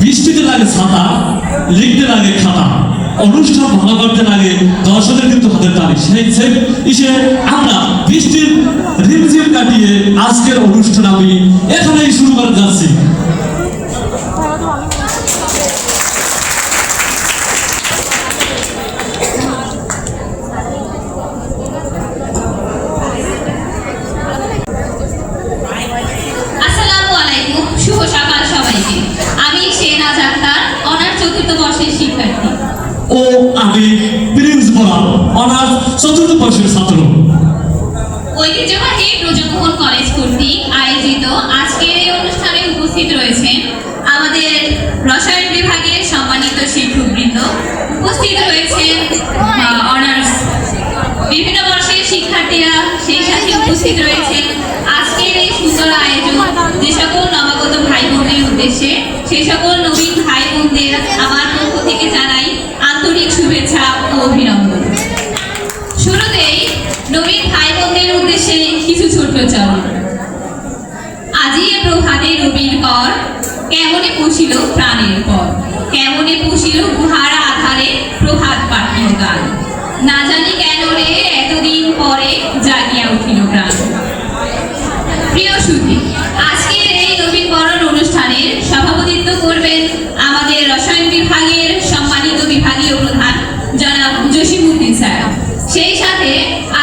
বৃষ্টিতে লাগে ছাতা, লিখতে লাগে খাতা, অনুষ্ঠান ভালো করতে লাগে দর্শকের কিন্তু হাতের তালি। সেই ইসে আমরা বৃষ্টির রিমঝিম কাটিয়ে আজকের অনুষ্ঠান আমি এখানেই শুরু করে যাচ্ছি। আসসালামু আলাইকুম, শুভ সকাল সবাইকে। আমি শেহনাজ আক্তার, অনার্স চতুর্থ বর্ষের শিক্ষার্থী। ও আমি প্রিন্স বরাল, অনার্স চতুর্থ বর্ষের ছাত্র। ঐতিহ্যবাহী ব্রজমোহন কলেজ কর্তৃক আয়োজিত আজকের এই অনুষ্ঠানে উপস্থিত রয়েছেন আমাদের রসায়ন বিভাগের সম্মানিত শিক্ষকবৃন্দ, উপস্থিত রয়েছেন অনার্স বিভিন্ন বর্ষের শিক্ষার্থীরা, সেই সাথে উপস্থিত রয়েছেন আজকের এই সুন্দর আয়োজন যে সকল নবাগত ভাই বোনদের উদ্দেশ্যে, সেই সকল নবীন ভাই বোনদের আমার পক্ষ থেকে জানাই আন্তরিক শুভেচ্ছা ও অভিনন্দন। শুরুতেই নবীন ভাই বোনদের উদ্দেশ্যে কিছু ছোট্ট চরণ। আজিয়ে প্রভাতে রবির কর, কেমনে পুষিল প্রাণের পর, কেমনে পুষিল গুহার আধারে প্রভাত পাঠিল গান, না জানি কেন রে এতদিন পরে জাগিয়া উঠিল প্রাণ। প্রিয় সুধী, আজকের এই নবীন বরণ অনুষ্ঠানের সভাপতিত্ব করবেন আমাদের রসায়ন বিভাগের সম্মানিত বিভাগীয় প্রধান জনাব জসিমউদ্দিন স্যার। সেই সাথে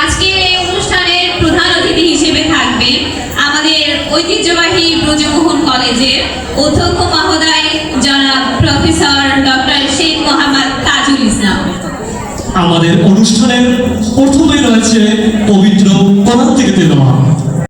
আজকের এই অনুষ্ঠানের প্রধান অতিথি হিসেবে থাকবেন আমাদের ঐতিহ্যবাহী ব্রজমোহন কলেজের অধ্যক্ষ মহোদয় জনাব প্রফেসর ডক্টর শেখ মোহাম্মদ তাজুল ইসলাম। আমাদের অনুষ্ঠানের প্রথমেই রয়েছে পবিত্র কোরআন থেকে তেলাওয়াত।